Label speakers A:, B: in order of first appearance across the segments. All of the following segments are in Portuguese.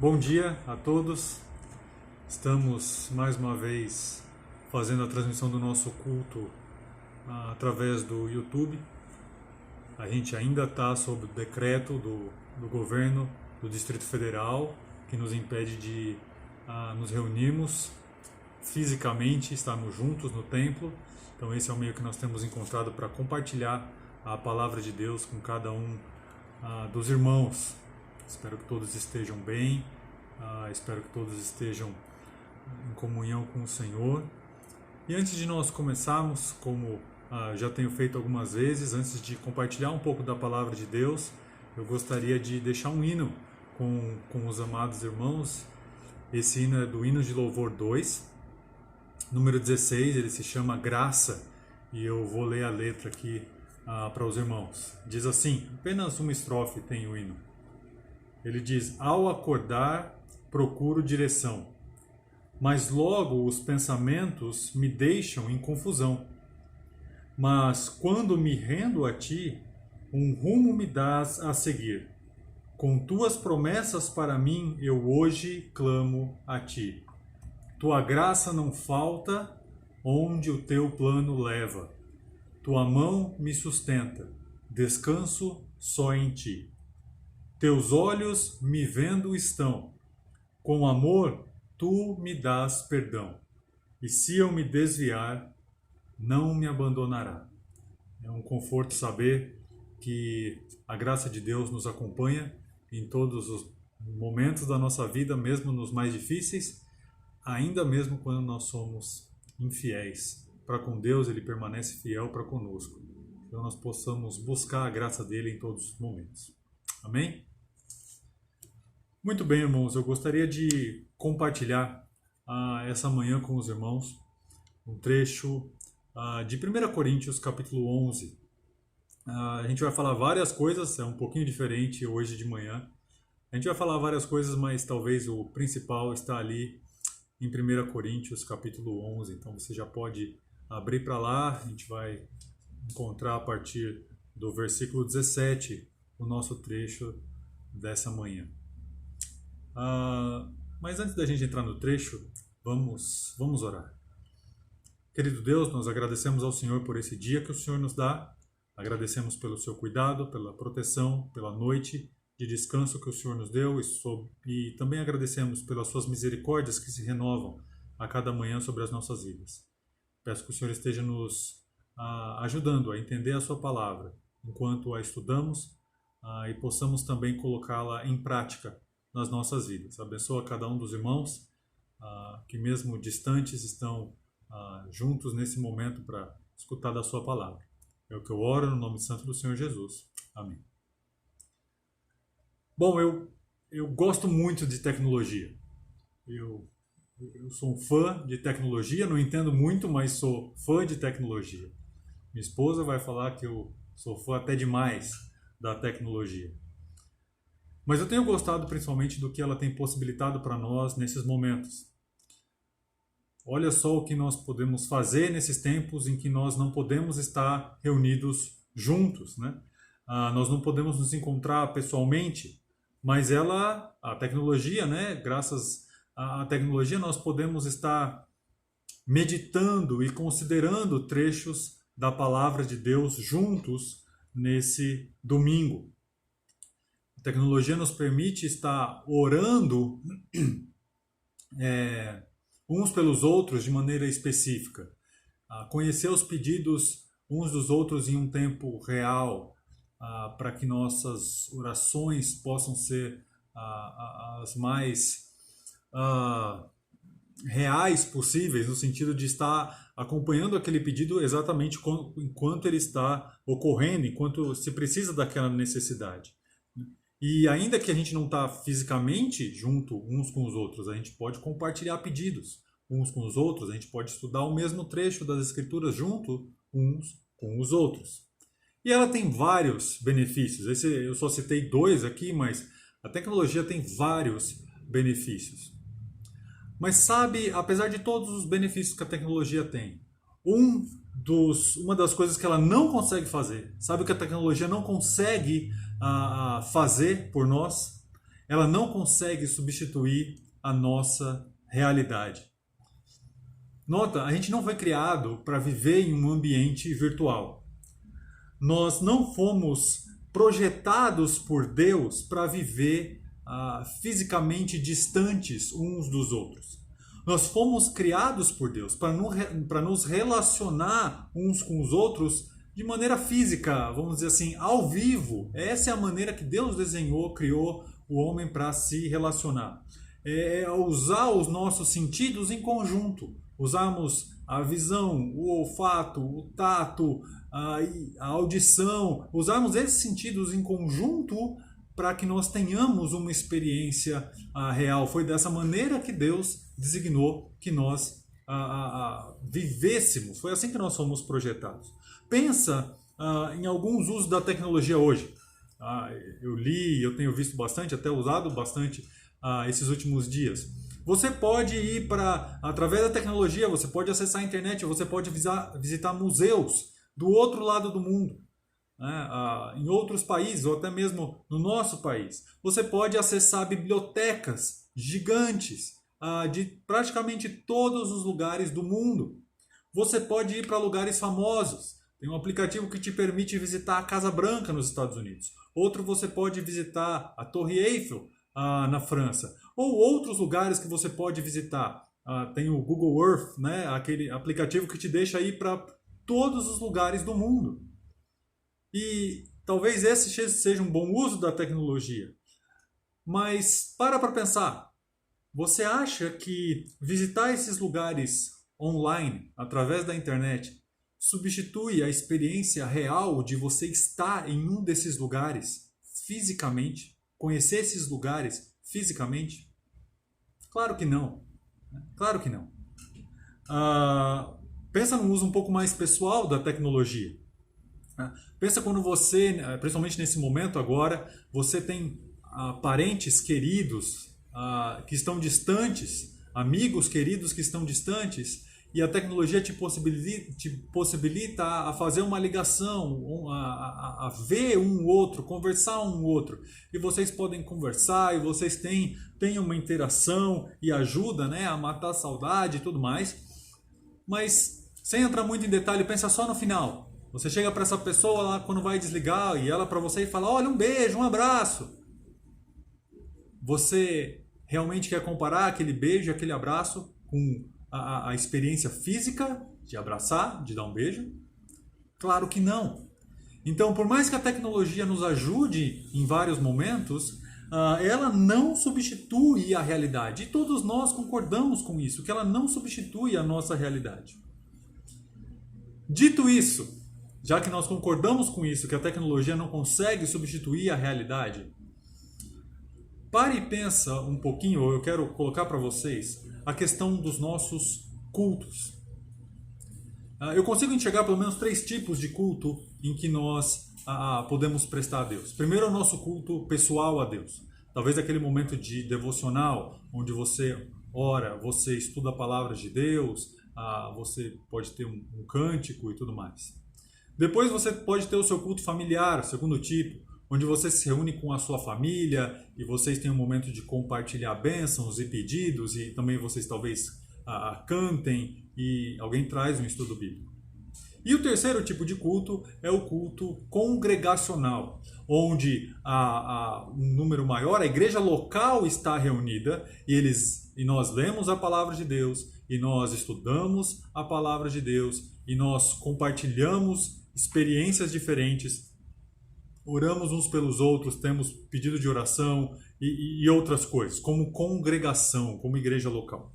A: Bom dia a todos. Estamos mais uma vez fazendo a transmissão do nosso culto através do YouTube. A gente ainda está sob o decreto do governo do Distrito Federal que nos impede de nos reunirmos fisicamente, estarmos juntos no templo. Então esse é o meio que nós temos encontrado para compartilhar a palavra de Deus com cada um dos irmãos. Espero que todos estejam bem, espero que todos estejam em comunhão com o Senhor. E antes de nós começarmos, como já tenho feito algumas vezes, antes de compartilhar um pouco da palavra de Deus, eu gostaria de deixar um hino com os amados irmãos. Esse hino é do Hino de Louvor 2, número 16, ele se chama Graça, e eu vou ler a letra aqui para os irmãos. Diz assim, apenas uma estrofe tem o hino. Ele diz: ao acordar procuro direção, mas logo os pensamentos me deixam em confusão. Mas quando me rendo a ti, um rumo me dás a seguir. Com tuas promessas para mim, eu hoje clamo a ti. Tua graça não falta onde o teu plano leva. Tua mão me sustenta, descanso só em ti. Teus olhos me vendo estão, com amor tu me dás perdão, e se eu me desviar, não me abandonará. É um conforto saber que a graça de Deus nos acompanha em todos os momentos da nossa vida, mesmo nos mais difíceis, ainda mesmo quando nós somos infiéis. Para com Deus, Ele permanece fiel para conosco. Então nós possamos buscar a graça dEle em todos os momentos. Amém? Muito bem, irmãos, eu gostaria de compartilhar essa manhã com os irmãos um trecho de 1 Coríntios, capítulo 11. A gente vai falar várias coisas, é um pouquinho diferente hoje de manhã. A gente vai falar várias coisas, mas talvez o principal está ali em 1 Coríntios, capítulo 11. Então você já pode abrir para lá, a gente vai encontrar a partir do versículo 17 o nosso trecho dessa manhã. Mas antes da gente entrar no trecho, vamos orar. Querido Deus, nós agradecemos ao Senhor por esse dia que o Senhor nos dá. Agradecemos pelo seu cuidado, pela proteção, pela noite de descanso que o Senhor nos deu e também agradecemos pelas suas misericórdias que se renovam a cada manhã sobre as nossas vidas. Peço que o Senhor esteja nos ajudando a entender a sua palavra enquanto a estudamos e possamos também colocá-la em prática nas nossas vidas. Abençoa cada um dos irmãos que mesmo distantes estão juntos nesse momento para escutar da sua palavra. É o que eu oro no nome santo do Senhor Jesus. Amém. Bom, eu gosto muito de tecnologia. Eu sou um fã de tecnologia, não entendo muito, mas sou fã de tecnologia. Minha esposa vai falar que eu sou fã até demais da tecnologia. Mas eu tenho gostado principalmente do que ela tem possibilitado para nós nesses momentos. Olha só o que nós podemos fazer nesses tempos em que nós não podemos estar reunidos juntos, né? Nós não podemos nos encontrar pessoalmente, mas a tecnologia, né? Graças à tecnologia nós podemos estar meditando e considerando trechos da palavra de Deus juntos nesse domingo. A tecnologia nos permite estar orando uns pelos outros de maneira específica, conhecer os pedidos uns dos outros em um tempo real, para que nossas orações possam ser as mais reais possíveis, no sentido de estar acompanhando aquele pedido exatamente enquanto ele está ocorrendo, enquanto se precisa daquela necessidade. E ainda que a gente não está fisicamente junto uns com os outros, a gente pode compartilhar pedidos uns com os outros, a gente pode estudar o mesmo trecho das Escrituras junto uns com os outros. E ela tem vários benefícios. Eu só citei 2 aqui, mas a tecnologia tem vários benefícios. Mas sabe, apesar de todos os benefícios que a tecnologia tem, uma das coisas que ela não consegue fazer, sabe o que a tecnologia não consegue fazer por nós? ela não consegue substituir a nossa realidade. Nota, a gente não foi criado para viver em um ambiente virtual. Nós não fomos projetados por Deus para viver fisicamente distantes uns dos outros. Nós fomos criados por Deus para nos relacionar uns com os outros de maneira física, vamos dizer assim, ao vivo. Essa é a maneira que Deus desenhou, criou o homem para se relacionar. É usar os nossos sentidos em conjunto. Usarmos a visão, o olfato, o tato, a audição, usarmos esses sentidos em conjunto para que nós tenhamos uma experiência real. Foi dessa maneira que Deus designou que nós vivêssemos. Foi assim que nós fomos projetados. Pensa em alguns usos da tecnologia hoje. Eu li, eu tenho visto bastante, até usado bastante esses últimos dias. Você pode ir através da tecnologia, você pode acessar a internet, você pode visitar museus do outro lado do mundo, né? Em outros países ou até mesmo no nosso país. Você pode acessar bibliotecas gigantes de praticamente todos os lugares do mundo. Você pode ir para lugares famosos. Tem um aplicativo que te permite visitar a Casa Branca nos Estados Unidos. Outro você pode visitar a Torre Eiffel na França. Ou outros lugares que você pode visitar. Tem o Google Earth, né? Aquele aplicativo que te deixa ir para todos os lugares do mundo. E talvez esse seja um bom uso da tecnologia. Mas para pensar. Você acha que visitar esses lugares online, através da internet, substitui a experiência real de você estar em um desses lugares fisicamente? Conhecer esses lugares fisicamente? Claro que não. Claro que não. Pensa num uso um pouco mais pessoal da tecnologia. Pensa quando você, principalmente nesse momento agora, você tem parentes queridos que estão distantes, amigos queridos que estão distantes, e a tecnologia te possibilita a fazer uma ligação, a ver um outro, conversar um outro. E vocês podem conversar, e vocês têm uma interação e ajuda, né, a matar a saudade e tudo mais. Mas, sem entrar muito em detalhe, pensa só no final. Você chega para essa pessoa lá quando vai desligar, e ela para você fala, olha, um beijo, um abraço. Você realmente quer comparar aquele beijo, aquele abraço com a experiência física de abraçar, de dar um beijo? Claro que não. Então, por mais que a tecnologia nos ajude em vários momentos, ela não substitui a realidade. E todos nós concordamos com isso, que ela não substitui a nossa realidade. Dito isso, já que nós concordamos com isso, que a tecnologia não consegue substituir a realidade, pare e pensa um pouquinho, eu quero colocar para vocês a questão dos nossos cultos. Eu consigo enxergar pelo menos 3 tipos de culto em que nós podemos prestar a Deus. Primeiro é o nosso culto pessoal a Deus. Talvez aquele momento de devocional, onde você ora, você estuda a palavra de Deus, você pode ter um cântico e tudo mais. Depois você pode ter o seu culto familiar, segundo tipo, onde você se reúne com a sua família e vocês têm um momento de compartilhar bênçãos e pedidos, e também vocês talvez cantem e alguém traz um estudo bíblico. E o terceiro tipo de culto é o culto congregacional, onde um número maior, a igreja local está reunida e nós lemos a palavra de Deus, e nós estudamos a palavra de Deus, e nós compartilhamos experiências diferentes, oramos uns pelos outros, temos pedido de oração e outras coisas, como congregação, como igreja local.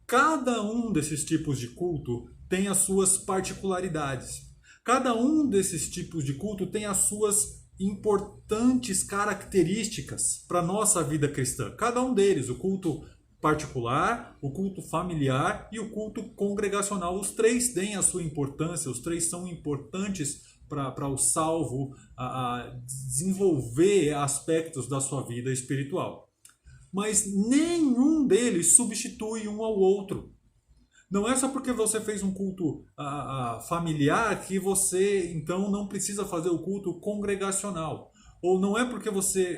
A: Cada um desses tipos de culto tem as suas particularidades. Cada um desses tipos de culto tem as suas importantes características para a nossa vida cristã. Cada um deles, o culto particular, o culto familiar e o culto congregacional. Os 3 têm a sua importância, os 3 são importantes para o salvo desenvolver aspectos da sua vida espiritual. Mas nenhum deles substitui um ao outro. Não é só porque você fez um culto familiar que você então não precisa fazer o culto congregacional. Ou não é porque você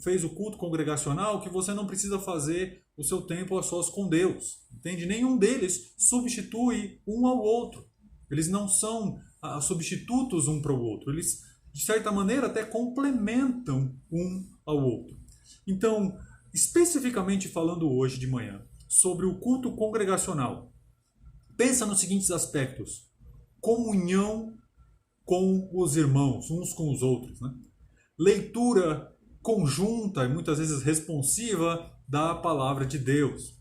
A: fez o culto congregacional que você não precisa fazer o seu tempo a sós com Deus. Entende? Nenhum deles substitui um ao outro. Eles não são substitutos um para o outro. Eles, de certa maneira, até complementam um ao outro. Então, especificamente falando hoje de manhã sobre o culto congregacional, pensa nos seguintes aspectos: comunhão com os irmãos, uns com os outros, né? Leitura conjunta e muitas vezes responsiva da palavra de Deus,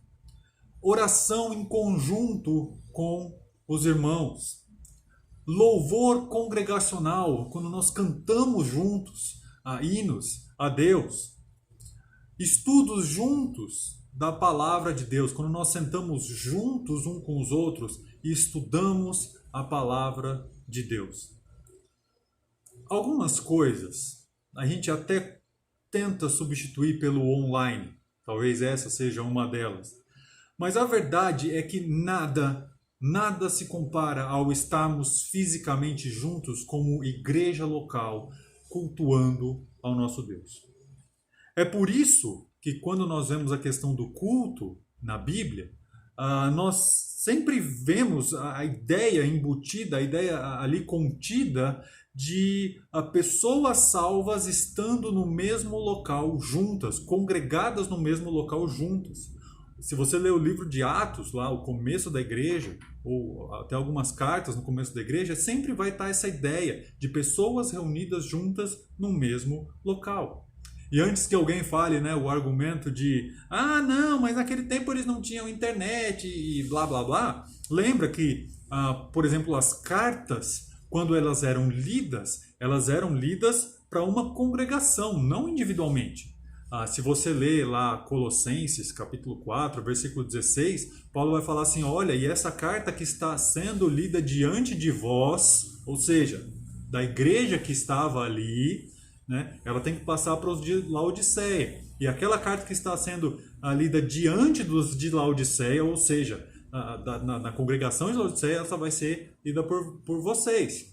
A: oração em conjunto com os irmãos, louvor congregacional, quando nós cantamos juntos hinos a Deus, estudos juntos da palavra de Deus, quando nós sentamos juntos um com os outros e estudamos a palavra de Deus. Algumas coisas a gente até tenta substituir pelo online, talvez essa seja uma delas. Mas a verdade é que nada se compara ao estarmos fisicamente juntos como igreja local, cultuando ao nosso Deus. É por isso que quando nós vemos a questão do culto na Bíblia, nós sempre vemos a ideia embutida, a ideia ali contida de pessoas salvas estando no mesmo local juntas, congregadas no mesmo local juntas. Se você ler o livro de Atos, lá, o começo da igreja, ou até algumas cartas no começo da igreja, sempre vai estar essa ideia de pessoas reunidas juntas no mesmo local. E antes que alguém fale, né, o argumento de não, mas naquele tempo eles não tinham internet e blá blá blá, lembra que, por exemplo, as cartas, quando elas eram lidas para uma congregação, não individualmente. Se você ler lá Colossenses, capítulo 4, versículo 16, Paulo vai falar assim, olha, e essa carta que está sendo lida diante de vós, ou seja, da igreja que estava ali, né, ela tem que passar para os de Laodiceia. E aquela carta que está sendo lida diante dos de Laodiceia, ou seja, na congregação de Laodiceia, essa vai ser lida por vocês.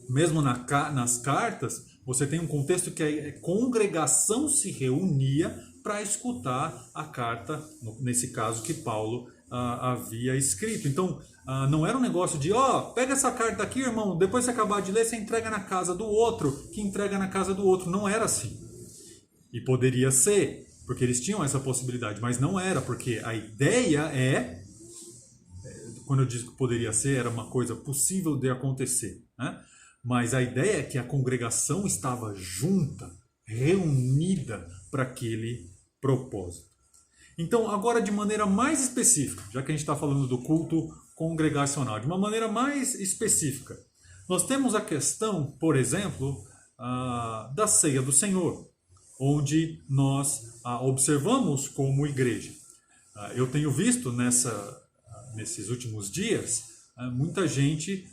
A: Mesmo nas cartas, você tem um contexto que a congregação se reunia para escutar a carta, nesse caso que Paulo havia escrito. Então, não era um negócio de, pega essa carta aqui, irmão, depois você acabar de ler, você entrega na casa do outro, que entrega na casa do outro. Não era assim. E poderia ser, porque eles tinham essa possibilidade, mas não era, porque a ideia quando eu digo que poderia ser, era uma coisa possível de acontecer, né? Mas a ideia é que a congregação estava junta, reunida para aquele propósito. Então, agora de maneira mais específica, já que a gente está falando do culto congregacional, de uma maneira mais específica, nós temos a questão, por exemplo, da ceia do Senhor, onde nós observamos como igreja. Eu tenho visto nesses últimos dias muita gente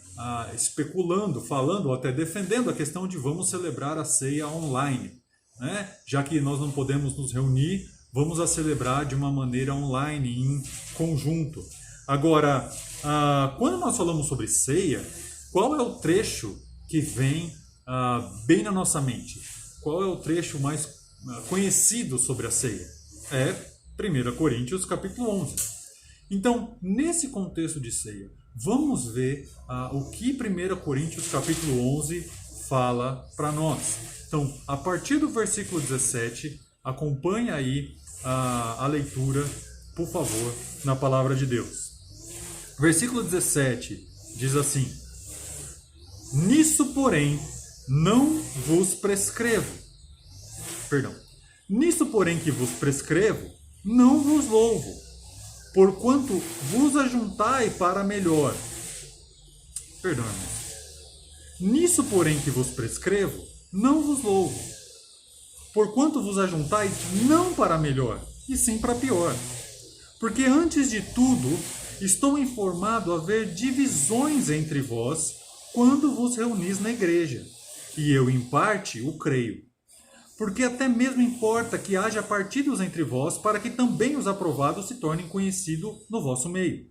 A: especulando, falando ou até defendendo a questão de vamos celebrar a ceia online, né? Já que nós não podemos nos reunir, vamos a celebrar de uma maneira online, em conjunto. Agora, quando nós falamos sobre ceia, qual é o trecho que vem bem na nossa mente? Qual é o trecho mais conhecido sobre a ceia? É 1 Coríntios capítulo 11. Então, nesse contexto de ceia, vamos ver o que 1 Coríntios capítulo 11 fala para nós. Então, a partir do versículo 17, acompanhe aí a leitura, por favor, na palavra de Deus. Versículo 17 diz assim: Nisso, porém, não vos prescrevo. Nisso, porém, que vos prescrevo, não vos louvo, porquanto vos ajuntai para melhor. Nisso, porém, que vos prescrevo, não vos louvo, porquanto vos ajuntai não para melhor, e sim para pior. Porque antes de tudo, estou informado haver divisões entre vós quando vos reunis na igreja, e eu, em parte, o creio. Porque até mesmo importa que haja partidos entre vós, para que também os aprovados se tornem conhecidos no vosso meio.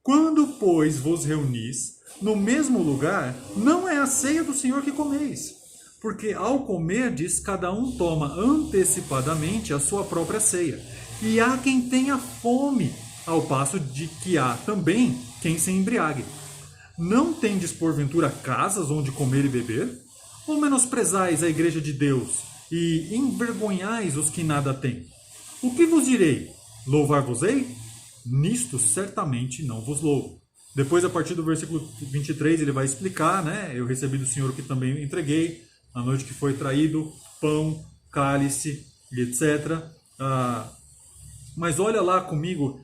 A: Quando, pois, vos reunis no mesmo lugar, não é a ceia do Senhor que comeis. Porque ao comerdes, cada um toma antecipadamente a sua própria ceia. E há quem tenha fome, ao passo de que há também quem se embriague. Não tendes porventura casas onde comer e beber? Ou menosprezais a igreja de Deus e envergonhais os que nada têm? O que vos direi? Louvar-vos-ei? Nisto certamente não vos louvo. Depois, a partir do versículo 23, ele vai explicar, né? Eu recebi do Senhor o que também entreguei, a noite que foi traído, pão, cálice, etc. Mas olha lá comigo,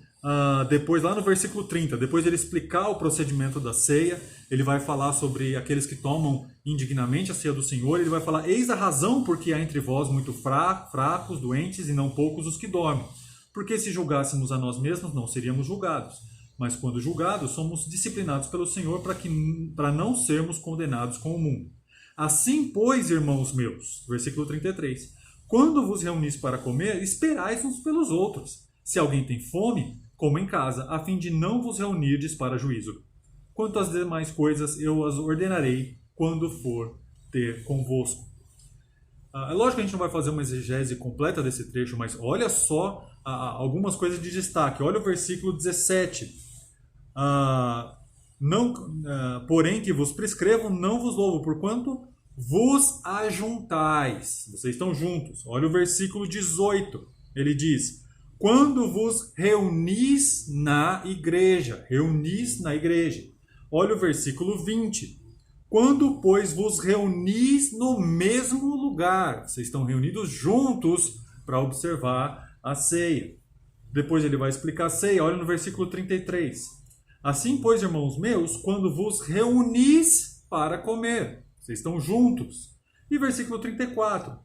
A: depois lá no versículo 30, depois ele explicar o procedimento da ceia, ele vai falar sobre aqueles que tomam indignamente a ceia do Senhor, ele vai falar, eis a razão porque há entre vós muito fracos, doentes e não poucos os que dormem. Porque se julgássemos a nós mesmos, não seríamos julgados. Mas quando julgados, somos disciplinados pelo Senhor para não sermos condenados com o mundo. Assim, pois, irmãos meus, versículo 33, quando vos reunis para comer, esperais uns pelos outros. Se alguém tem fome, coma em casa, a fim de não vos reunirdes para juízo. Quanto às demais coisas, eu as ordenarei quando for ter convosco. É lógico que a gente não vai fazer uma exegese completa desse trecho, mas olha só algumas coisas de destaque. Olha o versículo 17. Porém que vos prescrevo, não vos louvo, porquanto vos ajuntais. Vocês estão juntos. Olha o versículo 18. Ele diz, quando vos reunis na igreja. Reunis na igreja. Olha o versículo 20. Quando, pois, vos reunis no mesmo lugar. Vocês estão reunidos juntos para observar a ceia. Depois ele vai explicar a ceia. Olha no versículo 33. Assim, pois, irmãos meus, quando vos reunis para comer. Vocês estão juntos. E versículo 34.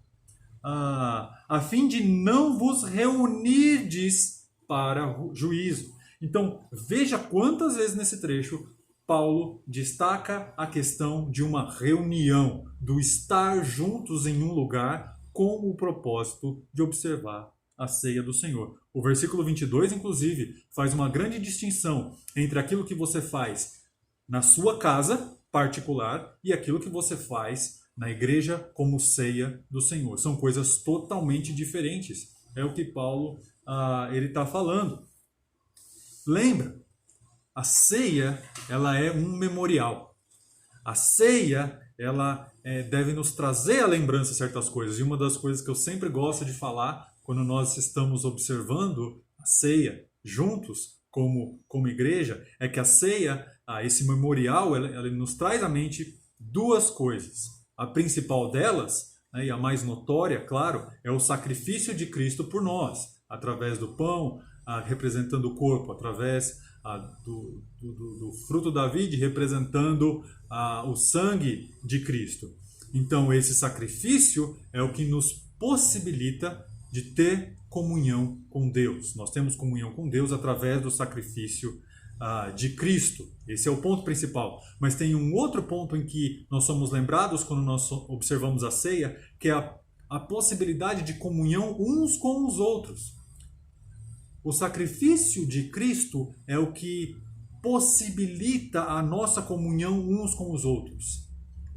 A: A fim de não vos reunirdes para juízo. Então, veja quantas vezes nesse trecho Paulo destaca a questão de uma reunião, do estar juntos em um lugar com o propósito de observar a ceia do Senhor. O versículo 22, inclusive, faz uma grande distinção entre aquilo que você faz na sua casa particular e aquilo que você faz na igreja como ceia do Senhor. São coisas totalmente diferentes. É o que Paulo ele está falando. Lembra, a ceia ela é um memorial. A ceia ela deve nos trazer à lembrança certas coisas. E uma das coisas que eu sempre gosto de falar quando nós estamos observando a ceia juntos como igreja, é que a ceia, esse memorial, ela nos traz à mente duas coisas. A principal delas, né, e a mais notória, claro, é o sacrifício de Cristo por nós, através do pão, representando o corpo, através do fruto da vide, representando o sangue de Cristo. Então, esse sacrifício é o que nos possibilita de ter comunhão com Deus. Nós temos comunhão com Deus através do sacrifício de Cristo. Esse é o ponto principal. Mas tem um outro ponto em que nós somos lembrados quando nós observamos a ceia, que é a possibilidade de comunhão uns com os outros. O sacrifício de Cristo é o que possibilita a nossa comunhão uns com os outros.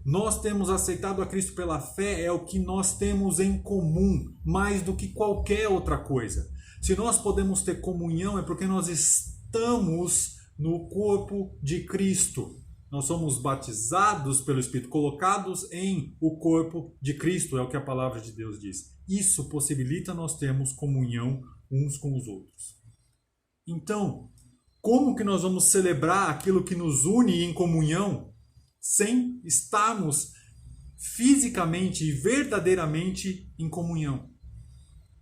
A: Nós temos aceitado a Cristo pela fé, é o que nós temos em comum, mais do que qualquer outra coisa. Se nós podemos ter comunhão, é porque nós estamos no corpo de Cristo. Nós somos batizados pelo Espírito, colocados em o corpo de Cristo, é o que a palavra de Deus diz. Isso possibilita nós termos comunhão uns com os outros. Então, como que nós vamos celebrar aquilo que nos une em comunhão sem estarmos fisicamente e verdadeiramente em comunhão?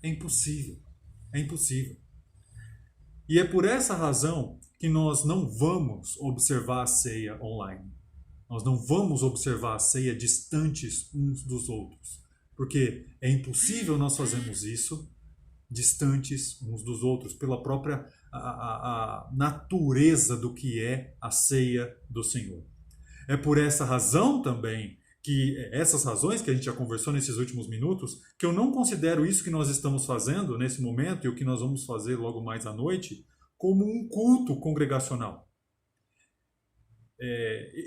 A: É impossível. É impossível. E é por essa razão que nós não vamos observar a ceia online. Nós não vamos observar a ceia distantes uns dos outros. Porque é impossível nós fazermos isso distantes uns dos outros, pela própria a natureza do que é a ceia do Senhor. É por essa razão também, essas razões que a gente já conversou nesses últimos minutos, que eu não considero isso que nós estamos fazendo nesse momento e o que nós vamos fazer logo mais à noite como um culto congregacional.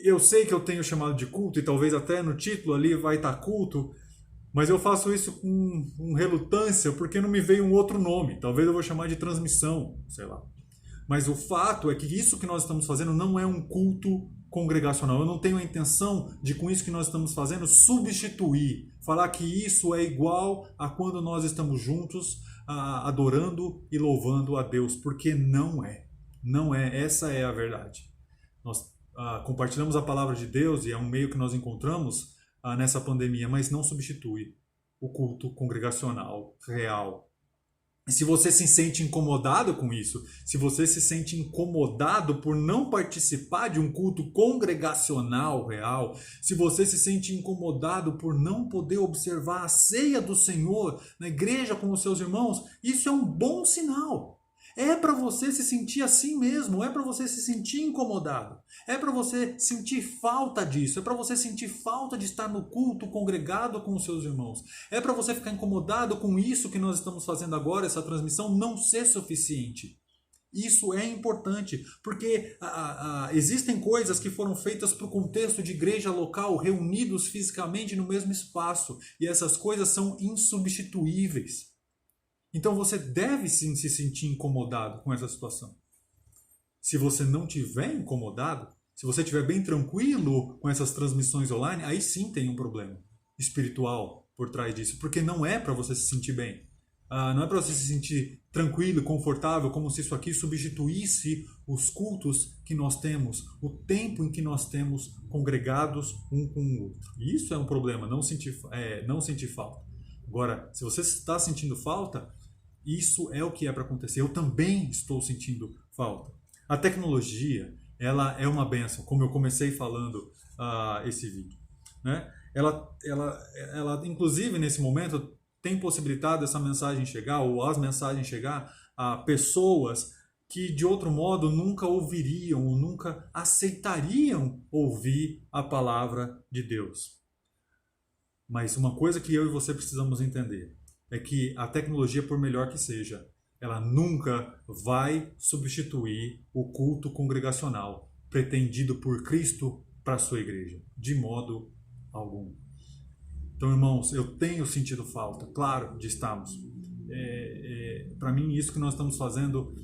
A: Eu sei que eu tenho chamado de culto, e talvez até no título ali vai estar culto, mas eu faço isso com relutância, porque não me veio um outro nome. Talvez eu vou chamar de transmissão, sei lá. Mas o fato é que isso que nós estamos fazendo não é um culto congregacional. Eu não tenho a intenção de, com isso que nós estamos fazendo, substituir, falar que isso é igual a quando nós estamos juntos, adorando e louvando a Deus, porque não é. Não é, essa é a verdade. Nós compartilhamos a palavra de Deus e é um meio que nós encontramos nessa pandemia, mas não substitui o culto congregacional real. E se você se sente incomodado com isso, se você se sente incomodado por não participar de um culto congregacional real, se você se sente incomodado por não poder observar a ceia do Senhor na igreja com os seus irmãos, isso é um bom sinal. É para você se sentir assim mesmo, é para você se sentir incomodado, é para você sentir falta disso, é para você sentir falta de estar no culto congregado com os seus irmãos, é para você ficar incomodado com isso que nós estamos fazendo agora, essa transmissão não ser suficiente. Isso é importante, porque existem coisas que foram feitas para o contexto de igreja local, reunidos fisicamente no mesmo espaço, e essas coisas são insubstituíveis. Então você deve sim se sentir incomodado com essa situação. Se você não tiver incomodado, se você estiver bem tranquilo com essas transmissões online, aí sim tem um problema espiritual por trás disso, porque não é para você se sentir bem. Não é para você se sentir tranquilo, confortável, como se isso aqui substituísse os cultos que nós temos, o tempo em que nós temos congregados um com o outro. E isso é um problema, não sentir falta. Agora, se você está sentindo falta, isso é o que é para acontecer. Eu também estou sentindo falta. A tecnologia, ela é uma bênção, como eu comecei falando esse vídeo, né? Ela, inclusive, nesse momento, tem possibilitado essa mensagem chegar, ou as mensagens chegar a pessoas que, de outro modo, nunca ouviriam, ou nunca aceitariam ouvir a palavra de Deus. Mas uma coisa que eu e você precisamos entender é que a tecnologia, por melhor que seja, ela nunca vai substituir o culto congregacional pretendido por Cristo para a sua igreja, de modo algum. Então, irmãos, eu tenho sentido falta, claro, de estarmos. Para mim, isso que nós estamos fazendo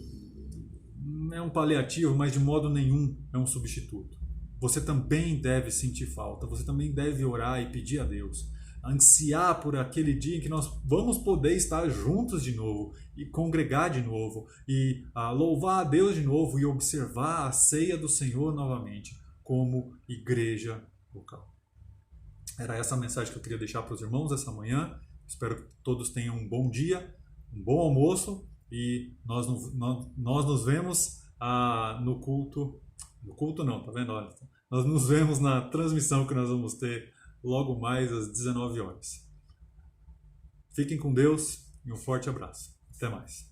A: é um paliativo, mas de modo nenhum é um substituto. Você também deve sentir falta, você também deve orar e pedir a Deus, ansiar por aquele dia em que nós vamos poder estar juntos de novo e congregar de novo e louvar a Deus de novo e observar a ceia do Senhor novamente como igreja local. Era essa a mensagem que eu queria deixar para os irmãos essa manhã. Espero que todos tenham um bom dia, um bom almoço e nós nos vemos no culto. No culto não, tá vendo? Olha, nós nos vemos na transmissão que nós vamos ter logo mais às 19 horas. Fiquem com Deus e um forte abraço. Até mais.